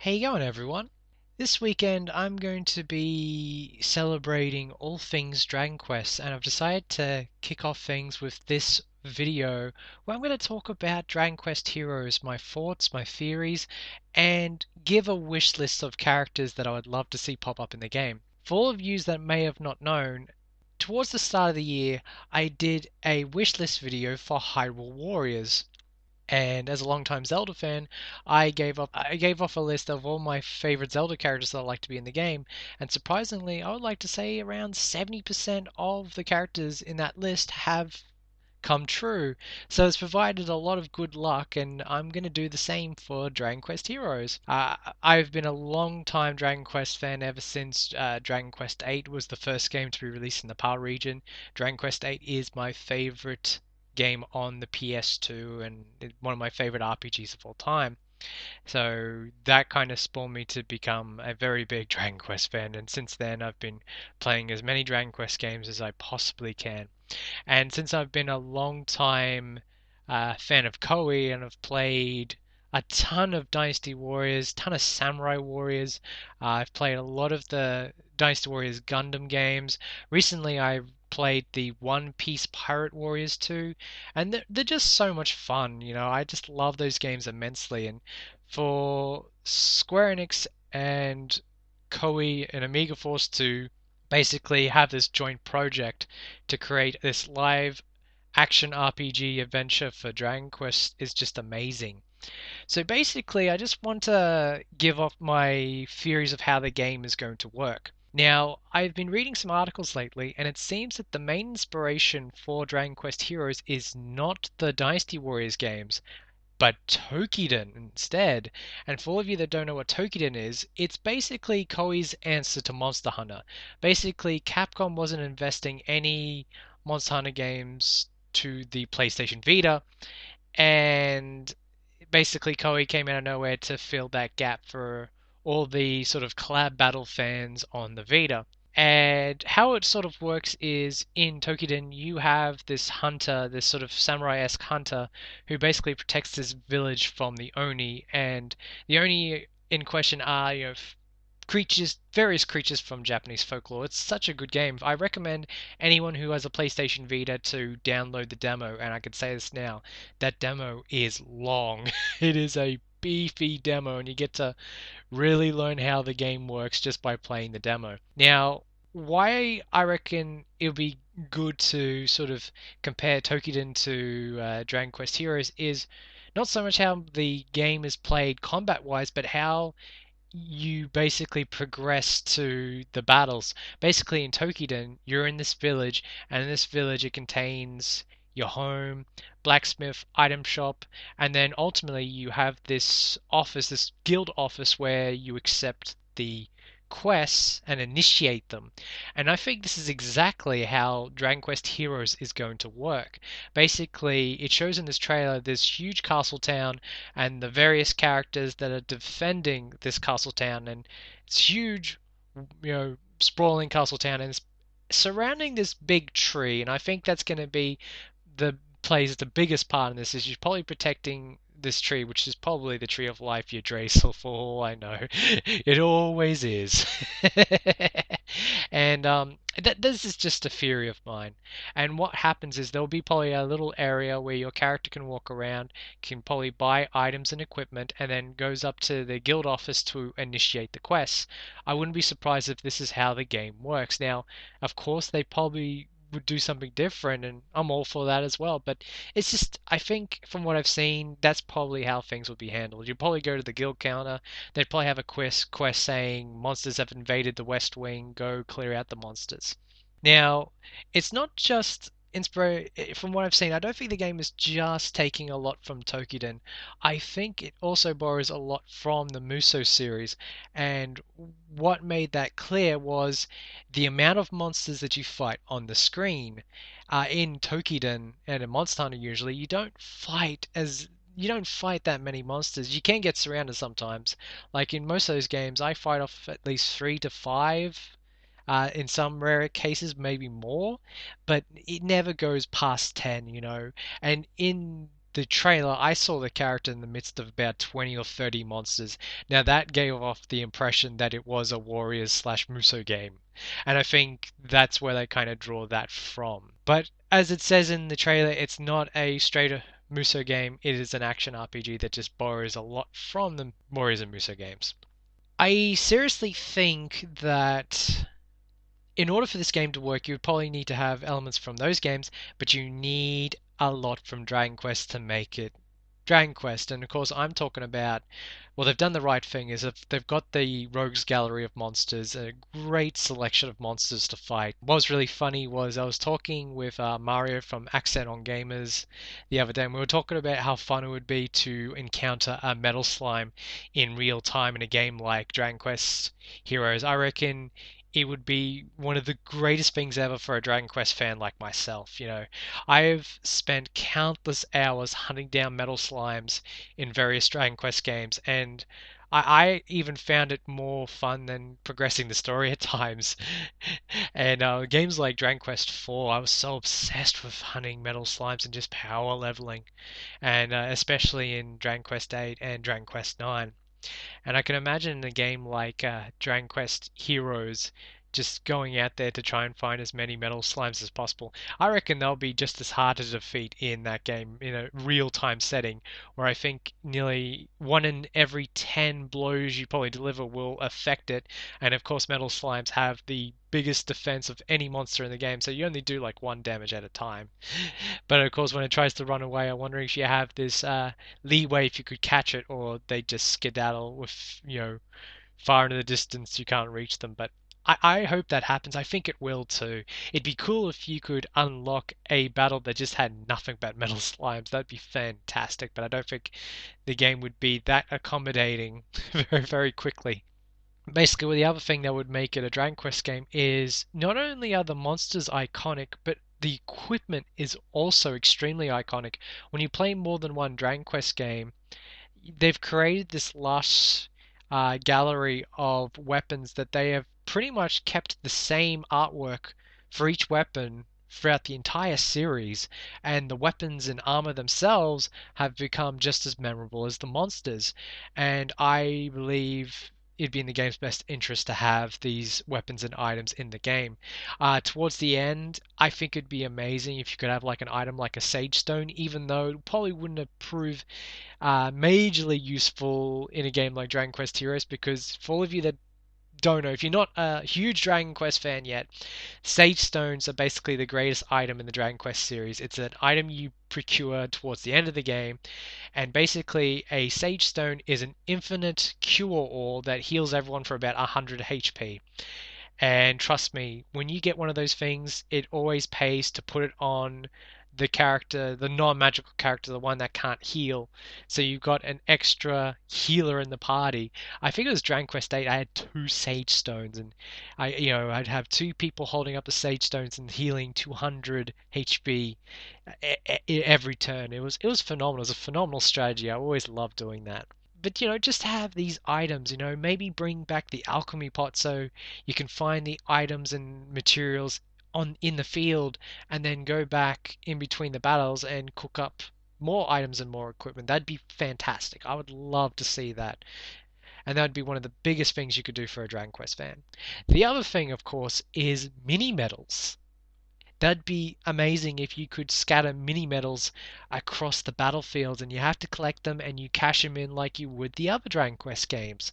How you going, everyone? This weekend I'm going to be celebrating all things Dragon Quest, and I've decided to kick off things with this video where I'm going to talk about Dragon Quest heroes, my thoughts, my theories, and give a wish list of characters that I would love to see pop up in the game. For all of you that may have not known, towards the start of the year I did a wish list video for Hyrule Warriors. And as a longtime Zelda fan, I gave off a list of all my favorite Zelda characters that I'd like to be in the game, and surprisingly, I would like to say around 70% of the characters in that list have come true. So it's provided a lot of good luck, and I'm going to do the same for Dragon Quest Heroes. I've been a long time Dragon Quest fan ever since Dragon Quest VIII was the first game to be released in the PAL region. Dragon Quest VIII is my favorite game on the PS2 and one of my favorite RPGs of all time. So that kind of spawned me to become a very big Dragon Quest fan, and since then I've been playing as many Dragon Quest games as I possibly can. And since I've been a long time fan of Koei and I've played a ton of Dynasty Warriors, ton of Samurai Warriors, I've played a lot of the Dynasty Warriors Gundam games. Recently, I played the One Piece Pirate Warriors 2, and they're just so much fun. I just love those games immensely. And for Square Enix and Koei and Amiga Force to basically have this joint project to create this live action RPG adventure for Dragon Quest is just amazing. So basically, I just want to give off my theories of how the game is going to work. Now, I've been reading some articles lately, and it seems that the main inspiration for Dragon Quest Heroes is not the Dynasty Warriors games, but Tokiden instead. And for all of you that don't know what Tokiden is, it's basically Koei's answer to Monster Hunter. Basically, Capcom wasn't investing any Monster Hunter games to the PlayStation Vita, and basically Koei came out of nowhere to fill that gap for all the sort of collab battle fans on the Vita. And how it sort of works is in Tokiden, you have this hunter, this sort of samurai-esque hunter, who basically protects this village from the Oni. And the Oni in question are, creatures, various creatures from Japanese folklore. It's such a good game. I recommend anyone who has a PlayStation Vita to download the demo. And I can say this now, that demo is long. It is a beefy demo, and you get to really learn how the game works just by playing the demo. Now, why I reckon it would be good to sort of compare Tokiden to Dragon Quest Heroes is not so much how the game is played combat wise, but how you basically progress to the battles. Basically, in Tokiden, you're in this village, and in this village, it contains your home, blacksmith, item shop, and then ultimately you have this office, this guild office, where you accept the quests and initiate them. And I think this is exactly how Dragon Quest Heroes is going to work. Basically, it shows in this trailer this huge castle town and the various characters that are defending this castle town, and it's huge, sprawling castle town, and it's surrounding this big tree. And I think that's going to be the plays the biggest part in this. Is you're probably protecting this tree, which is probably the tree of life, Yggdrasil, for all I know. It always is. And this is just a theory of mine. And what happens is there'll be probably a little area where your character can walk around, can probably buy items and equipment, and then goes up to the guild office to initiate the quests. I wouldn't be surprised if this is how the game works. Now, of course, they probably would do something different, and I'm all for that as well. But it's just, I think from what I've seen, that's probably how things would be handled. You'd probably go to the guild counter. They'd probably have a quest saying monsters have invaded the West Wing. Go clear out the monsters. Now, it's not just from what I've seen, I don't think the game is just taking a lot from Tokiden. I think it also borrows a lot from the Muso series, and what made that clear was the amount of monsters that you fight on the screen. In Tokiden and in Monster Hunter usually, you don't fight that many monsters. You can get surrounded sometimes. Like in most of those games, I fight off at least 3 to 5. In some rare cases, maybe more, but it never goes past 10. And in the trailer, I saw the character in the midst of about 20 or 30 monsters. Now that gave off the impression that it was a Warriors slash Muso game. And I think that's where they kind of draw that from. But as it says in the trailer, it's not a straight Muso game. It is an action RPG that just borrows a lot from the Warriors and Muso games. I seriously think that in order for this game to work, you would probably need to have elements from those games, but you need a lot from Dragon Quest to make it Dragon Quest. And of course, I'm talking about, well, they've done the right thing is if they've got the Rogues Gallery of monsters, a great selection of monsters to fight. What was really funny was I was talking with Mario from Accent on Gamers the other day, and we were talking about how fun it would be to encounter a metal slime in real time in a game like Dragon Quest Heroes. I reckon it would be one of the greatest things ever for a Dragon Quest fan like myself. I've spent countless hours hunting down metal slimes in various Dragon Quest games, and I even found it more fun than progressing the story at times. And games like Dragon Quest 4, I was so obsessed with hunting metal slimes and just power leveling, and especially in Dragon Quest 8 and Dragon Quest 9. And I can imagine in a game like Dragon Quest Heroes just going out there to try and find as many metal slimes as possible. I reckon they'll be just as hard to defeat in that game in a real-time setting, where I think nearly 1 in every 10 blows you probably deliver will affect it. And of course, metal slimes have the biggest defense of any monster in the game, so you only do like 1 damage at a time. But of course, when it tries to run away, I'm wondering if you have this leeway if you could catch it, or they just skedaddle with, far into the distance, you can't reach them. But I hope that happens. I think it will too. It'd be cool if you could unlock a battle that just had nothing but metal slimes. That'd be fantastic, but I don't think the game would be that accommodating very, very quickly. Basically, well, the other thing that would make it a Dragon Quest game is not only are the monsters iconic, but the equipment is also extremely iconic. When you play more than one Dragon Quest game, they've created this lush gallery of weapons that they have pretty much kept the same artwork for each weapon throughout the entire series, and the weapons and armor themselves have become just as memorable as the monsters. And I believe it'd be in the game's best interest to have these weapons and items in the game. Towards the end, I think it'd be amazing if you could have like an item like a Sage Stone, even though it probably wouldn't have proved majorly useful in a game like Dragon Quest Heroes, because for all of you that don't know, if you're not a huge Dragon Quest fan yet, Sage Stones are basically the greatest item in the Dragon Quest series. It's an item you procure towards the end of the game, and basically a Sage Stone is an infinite cure-all that heals everyone for about 100 HP. And trust me, when you get one of those things, it always pays to put it on the character, the non-magical character, the one that can't heal. So you've got an extra healer in the party. I think it was Dragon Quest 8. I had 2 Sage Stones, and I'd have 2 people holding up the Sage Stones and healing 200 HP every turn. It was phenomenal. It was a phenomenal strategy. I always loved doing that. But just have these items, maybe bring back the alchemy pot so you can find the items and materials on in the field, and then go back in between the battles and cook up more items and more equipment. That'd be fantastic. I would love to see that. And that'd be one of the biggest things you could do for a Dragon Quest fan. The other thing, of course, is mini medals. That'd be amazing if you could scatter mini medals across the battlefield, and you have to collect them and you cash them in like you would the other Dragon Quest games.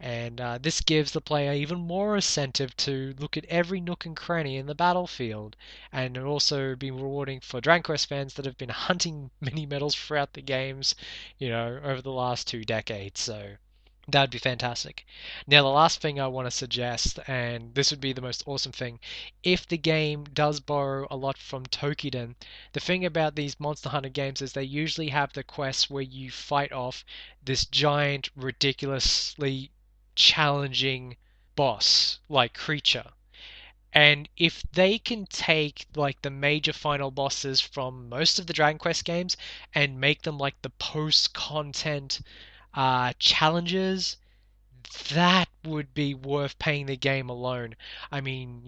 And this gives the player even more incentive to look at every nook and cranny in the battlefield. And it also be rewarding for Dragon Quest fans that have been hunting mini medals throughout the games, over the last 2 decades. So that'd be fantastic. Now, the last thing I want to suggest, and this would be the most awesome thing, if the game does borrow a lot from Tokiden, the thing about these Monster Hunter games is they usually have the quests where you fight off this giant, ridiculously challenging boss, like creature. And if they can take like the major final bosses from most of the Dragon Quest games and make them like the post content challenges, that would be worth paying the game alone. I mean,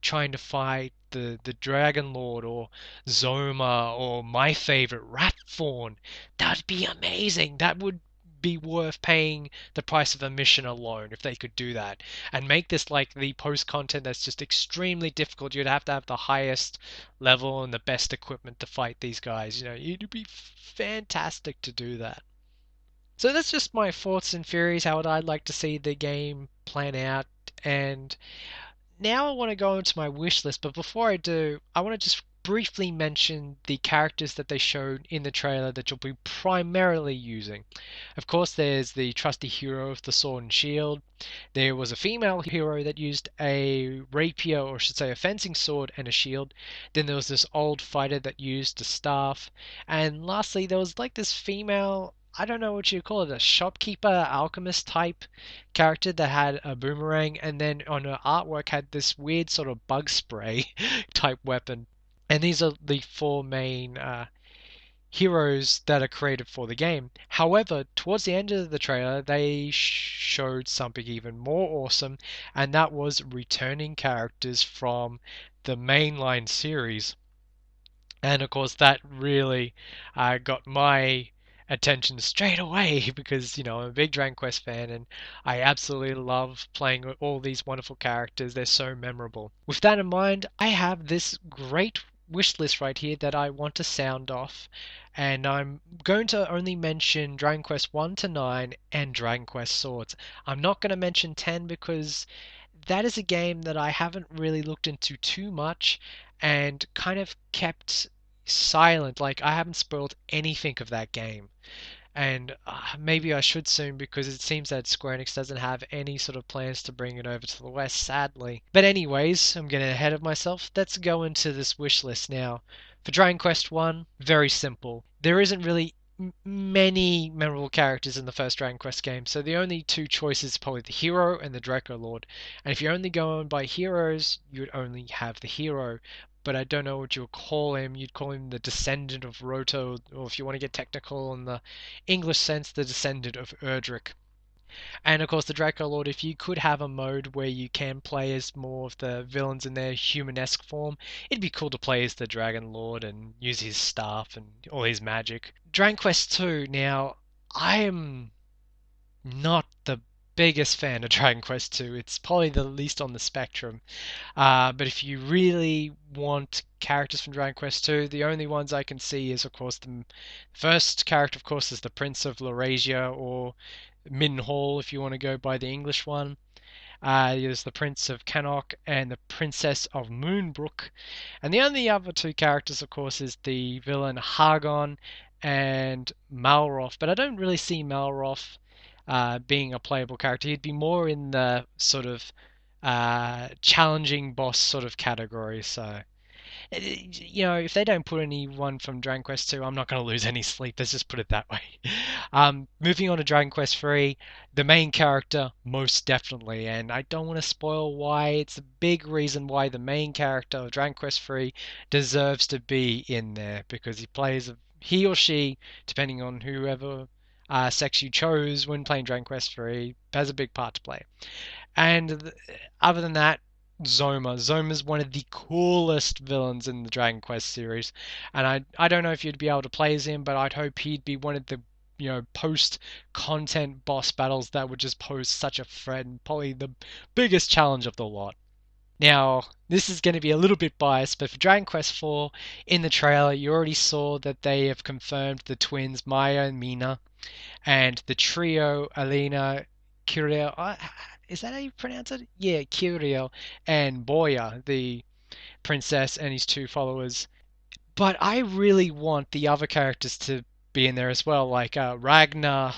trying to fight the Dragon Lord or Zoma or my favorite Rat Fawn. That'd be amazing. That would be worth paying the price of a mission alone if they could do that and make this like the post content that's just extremely difficult. You'd have to have the highest level and the best equipment to fight these guys. It'd be fantastic to do that. So that's just my thoughts and theories, how I'd like to see the game plan out. And now I want to go into my wish list, but before I do, I want to just briefly mention the characters that they showed in the trailer that you'll be primarily using. Of course, there's the trusty hero of the sword and shield. There was a female hero that used a rapier, or I should say a fencing sword and a shield. Then there was this old fighter that used a staff. And lastly, there was like this female, I don't know what you call it, a shopkeeper, alchemist type character that had a boomerang, and then on her artwork had this weird sort of bug spray type weapon. And these are the four main heroes that are created for the game. However, towards the end of the trailer, they showed something even more awesome, and that was returning characters from the mainline series. And of course, that really got my attention straight away because, I'm a big Dragon Quest fan and I absolutely love playing with all these wonderful characters. They're so memorable. With that in mind, I have this great wish list right here that I want to sound off, and I'm going to only mention Dragon Quest 1 to 9 and Dragon Quest Swords. I'm not going to mention 10 because that is a game that I haven't really looked into too much and kind of kept silent. Like, I haven't spoiled anything of that game. And maybe I should soon because it seems that Square Enix doesn't have any sort of plans to bring it over to the West, sadly. But anyways, I'm getting ahead of myself. Let's go into this wish list now. For Dragon Quest 1, very simple. There isn't really many memorable characters in the first Dragon Quest game, so the only two choices are probably the hero and the Draco Lord. And if you're only going by heroes, you'd only have the hero. But I don't know what you'll call him. You'd call him the descendant of Roto, or if you want to get technical in the English sense, the descendant of Erdrick. And of course, the Draco Lord, if you could have a mode where you can play as more of the villains in their humanesque form, it'd be cool to play as the Dragon Lord and use his staff and all his magic. Dragon Quest 2, now, I am not the biggest fan of Dragon Quest 2. It's probably the least on the spectrum. But if you really want characters from Dragon Quest 2, the only ones I can see is, of course, the first character, of course, is the Prince of Laurasia, or Midden Hall, if you want to go by the English one. There's the Prince of Cannock and the Princess of Moonbrook. And the only other two characters, of course, is the villain Hargon and Malroth. But I don't really see Malroth being a playable character. He'd be more in the sort of challenging boss sort of category. So, if they don't put anyone from Dragon Quest 2, I'm not going to lose any sleep. Let's just put it that way. Moving on to Dragon Quest 3, the main character, most definitely. And I don't want to spoil why. It's a big reason why the main character of Dragon Quest 3 deserves to be in there, because he or she, depending on whoever sex you chose when playing Dragon Quest 3, has a big part to play. And other than that, Zoma. Zoma's one of the coolest villains in the Dragon Quest series, and I don't know if you'd be able to play as him, but I'd hope he'd be one of the post-content boss battles that would just pose such a threat and probably the biggest challenge of the lot. Now, this is going to be a little bit biased, but for Dragon Quest 4, in the trailer, you already saw that they have confirmed the twins Maya and Mina, and the trio Alina, Kiriel. Is that how you pronounce it? Yeah, Kiriel and Boya, the princess and his two followers. But I really want the other characters to be in there as well, like Ragnar,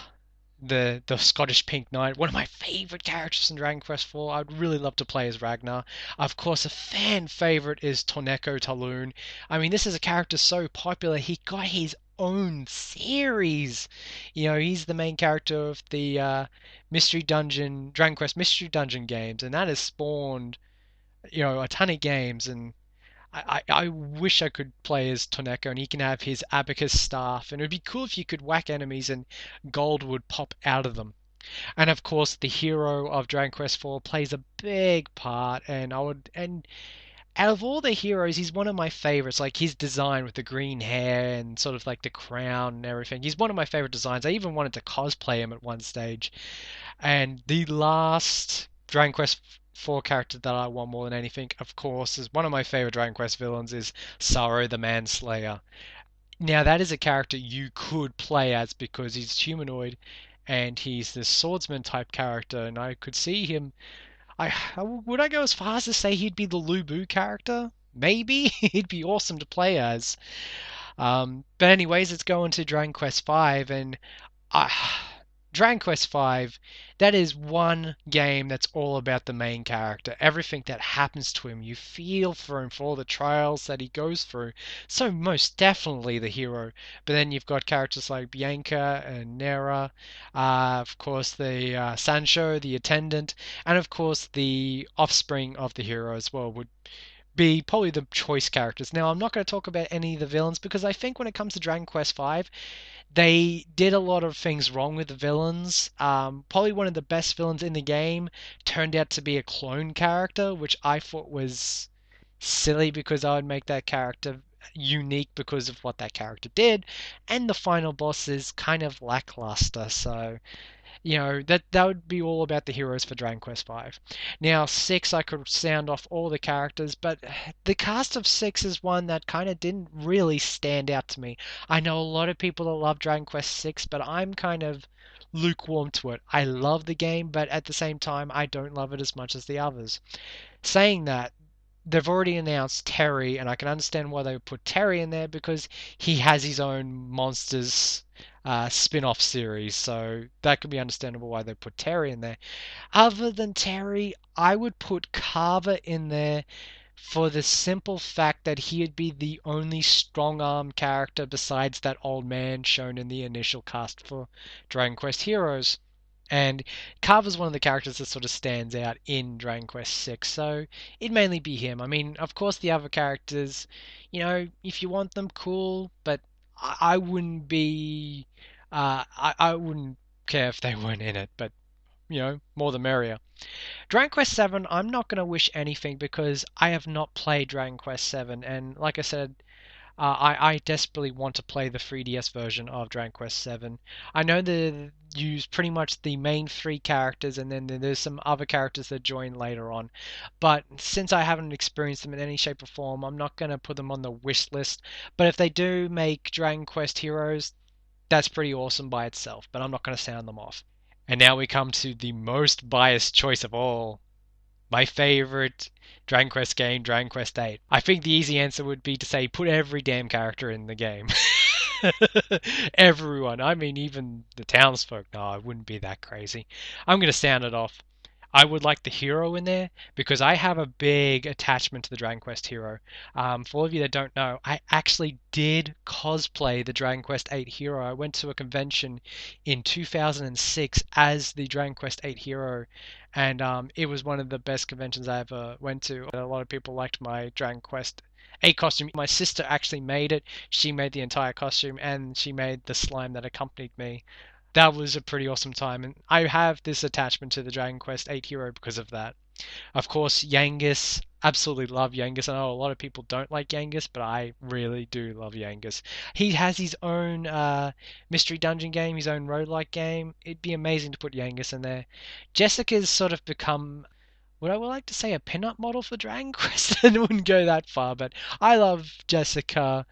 the Scottish Pink Knight, one of my favourite characters in Dragon Quest 4. I'd really love to play as Ragnar. Of course, a fan favourite is Torneko Talun. I mean, this is a character so popular, he got his own series. He's the main character of the Dragon Quest Mystery Dungeon games, and that has spawned, a ton of games, and I wish I could play as Toneko and he can have his abacus staff, and it would be cool if you could whack enemies and gold would pop out of them. And of course, the hero of Dragon Quest IV plays a big part. And out of all the heroes, he's one of my favorites. Like his design with the green hair and sort of like the crown and everything. He's one of my favorite designs. I even wanted to cosplay him at one stage. And the last Dragon Quest IV character that I want more than anything, of course, is one of my favorite Dragon Quest villains is Sorrow the Manslayer. Now that is a character you could play as because he's humanoid and he's this swordsman type character, and I could see him. Would I go as far as to say he'd be the Lu Bu character? Maybe he'd be awesome to play as. But anyways, let's go on to Dragon Quest V, and uh, Dragon Quest V, that is one game that's all about the main character. Everything that happens to him, you feel for him for all the trials that he goes through. So most definitely the hero. But then you've got characters like Bianca and Nera, of course the Sancho, the attendant, and of course the offspring of the hero as well would be probably the choice characters. Now, I'm not going to talk about any of the villains because I think when it comes to Dragon Quest V, they did a lot of things wrong with the villains. Probably one of the best villains in the game turned out to be a clone character, which I thought was silly because I would make that character unique because of what that character did. And the final boss is kind of lackluster, so that would be all about the heroes for Dragon Quest V. Now, 6, I could sound off all the characters, but the cast of 6 is one that kind of didn't really stand out to me. I know a lot of people that love Dragon Quest 6, but I'm kind of lukewarm to it. I love the game, but at the same time, I don't love it as much as the others. Saying that, they've already announced Terry, and I can understand why they would put Terry in there because he has his own monsters spin-off series, so that could be understandable why they put Terry in there. Other than Terry, I would put Carver in there for the simple fact that he would be the only strong-arm character besides that old man shown in the initial cast for Dragon Quest Heroes. And Carver's one of the characters that sort of stands out in Dragon Quest VI, so it'd mainly be him. I mean, of course, the other characters, if you want them, cool, but I wouldn't be, I wouldn't care if they weren't in it, but, more the merrier. Dragon Quest VII, I'm not going to wish anything because I have not played Dragon Quest VII, and like I said, I desperately want to play the 3DS version of Dragon Quest VII. I know they use pretty much the main three characters, and then there's some other characters that join later on. But since I haven't experienced them in any shape or form, I'm not going to put them on the wish list. But if they do make Dragon Quest Heroes, that's pretty awesome by itself. But I'm not going to sound them off. And now we come to the most biased choice of all. My favorite Dragon Quest game, Dragon Quest VIII. I think the easy answer would be to say put every damn character in the game. Everyone. I mean, even the townsfolk. No, I wouldn't be that crazy. I'm going to sound it off. I would like the hero in there because I have a big attachment to the Dragon Quest hero. For all of you that don't know, I actually did cosplay the Dragon Quest VIII hero. I went to a convention in 2006 as the Dragon Quest VIII hero, and it was one of the best conventions I ever went to. A lot of people liked my Dragon Quest VIII costume. My sister actually made it. She made the entire costume, and she made the slime that accompanied me. That was a pretty awesome time, and I have this attachment to the Dragon Quest VIII hero because of that. Of course, Yangus. Absolutely love Yangus. I know a lot of people don't like Yangus, but I really do love Yangus. He has his own mystery dungeon game, his own roguelike game. It'd be amazing to put Yangus in there. Jessica's sort of become what I would like to say a pin-up model for Dragon Quest. I wouldn't go that far, but I love Jessica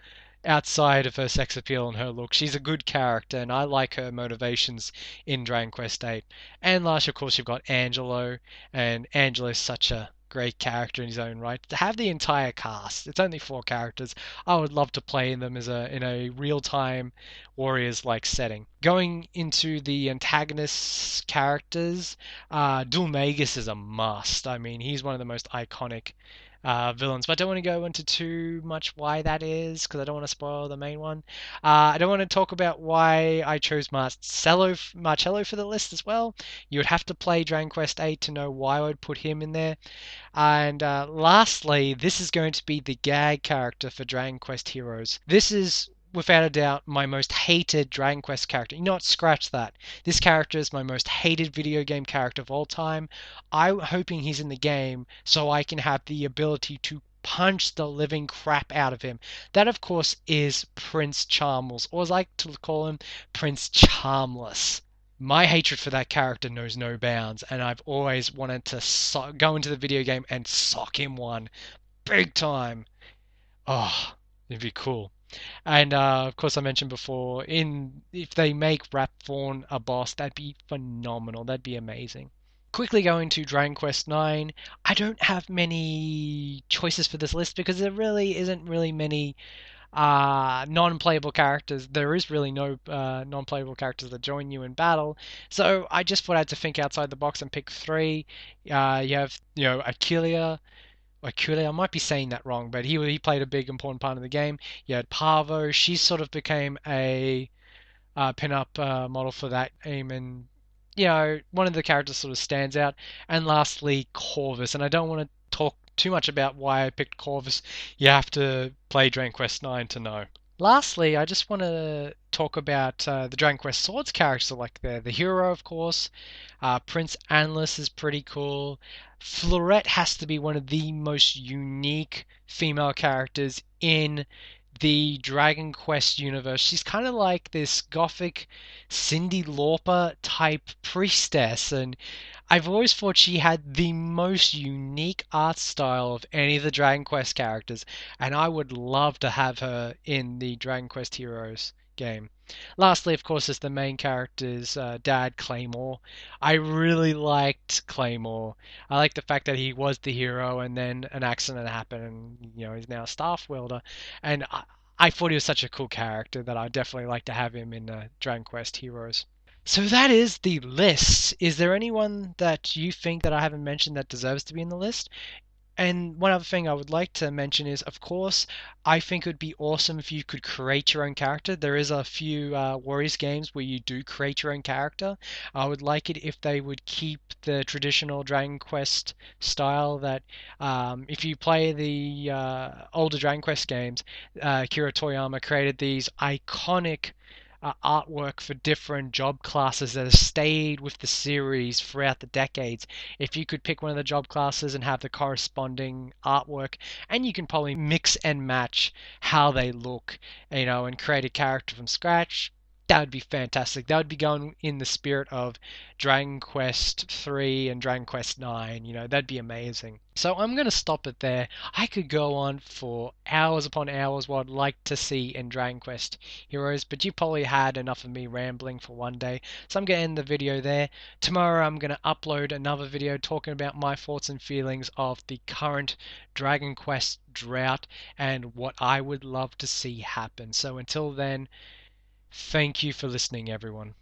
outside of her sex appeal and her look. She's a good character, and I like her motivations in Dragon Quest VIII. And last, of course, you've got Angelo, and Angelo's such a great character in his own right. To have the entire cast, it's only 4 characters. I would love to play them as in a real-time Warriors-like setting. Going into the antagonist characters, Dulmagus is a must. I mean, he's one of the most iconic villains. But I don't want to go into too much why that is because I don't want to spoil the main one. I don't want to talk about why I chose Marcello for the list as well. You would have to play Dragon Quest VIII to know why I would put him in there. And lastly, this is going to be the gag character for Dragon Quest Heroes. This is without a doubt my most hated Dragon Quest character. You know what? Scratch that. This character is my most hated video game character of all time. I'm hoping he's in the game so I can have the ability to punch the living crap out of him. That, of course, is Prince Charmless, or as I like to call him, Prince Charmless. My hatred for that character knows no bounds, and I've always wanted to go into the video game and sock him one big time. Oh, it'd be cool. And of course, I mentioned before, in if they make Rapthorn a boss, that'd be phenomenal. That'd be amazing. Quickly going to Dragon Quest IX, I don't have many choices for this list because there really isn't really many non-playable characters. There is really no non-playable characters that join you in battle. So I just thought I had to think outside the box and pick three. You have, Aquila, I might be saying that wrong, but he played a big important part of the game. You had Parvo. She sort of became a pin-up model for that aim, and one of the characters sort of stands out. And lastly, Corvus. And I don't want to talk too much about why I picked Corvus. You have to play Dragon Quest IX to know. Lastly, I just want to talk about the Dragon Quest Swords characters like the hero, of course. Prince Anlis is pretty cool. Fleurette has to be one of the most unique female characters in the Dragon Quest universe. She's kind of like this gothic Cyndi Lauper type priestess, and I've always thought she had the most unique art style of any of the Dragon Quest characters, and I would love to have her in the Dragon Quest Heroes game. Lastly, of course, is the main character's dad, Claymore. I really liked Claymore. I like the fact that he was the hero, and then an accident happened, and he's now a staff wielder. And I thought he was such a cool character that I'd definitely like to have him in Dragon Quest Heroes. So that is the list. Is there anyone that you think that I haven't mentioned that deserves to be in the list? And one other thing I would like to mention is, of course, I think it would be awesome if you could create your own character. There is a few Warriors games where you do create your own character. I would like it if they would keep the traditional Dragon Quest style that if you play the older Dragon Quest games, Akira Toriyama created these iconic artwork for different job classes that have stayed with the series throughout the decades. If you could pick one of the job classes and have the corresponding artwork, and you can probably mix and match how they look, and create a character from scratch, that would be fantastic. That would be going in the spirit of Dragon Quest 3 and Dragon Quest 9. That'd be amazing. So I'm going to stop it there. I could go on for hours upon hours what I'd like to see in Dragon Quest Heroes, but you probably had enough of me rambling for one day. So I'm going to end the video there. Tomorrow I'm going to upload another video talking about my thoughts and feelings of the current Dragon Quest drought and what I would love to see happen. So until then, thank you for listening, everyone.